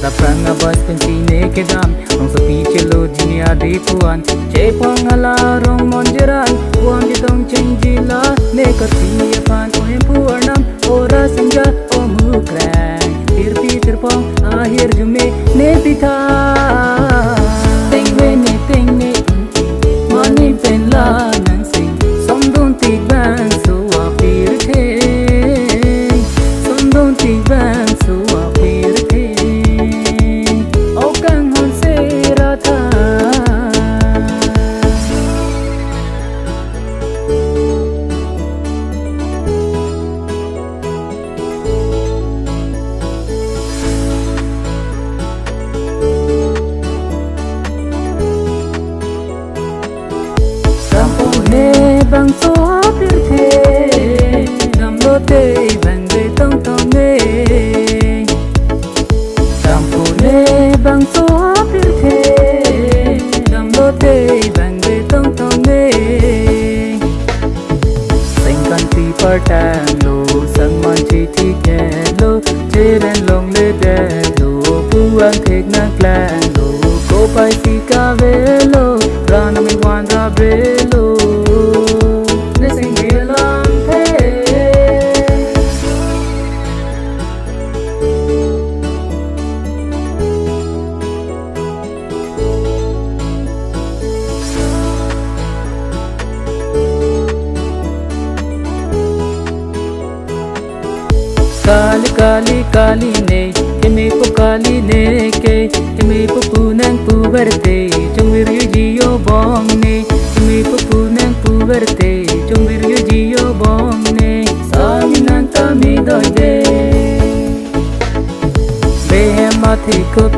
La pranga bas pensine ke dam Nong sa pichelo jinia de puan Che pang ala rong monjeran Puan jitong chenjila Ne karti apan ohem puanam Ora senja o mukrang Tirpi tirpong ahir jume ne pitha Tengwe ne Mani pen la nang sing Somdon tik bang so apir the Somdon tik bang so apir the O kang hon se ra tha bang so apir the dam lo te bang de tong tong ne dam ko ne bang so apir the dam lo te bang de tong tong ne sing kan ti par tan lo sang man chi thi ke lo chiren long le de lo pu ang thek na plan lo ko pai si ka ve lo rana mi wan ra be lo Kali kali kali ne Kimi po kali ne ke Kimi po punang puberte Chungwir yu jiyo bong ne Kimi po punang puberte Chungwir yu jiyo bong ne Sami nang kami doy de Behem ma thiko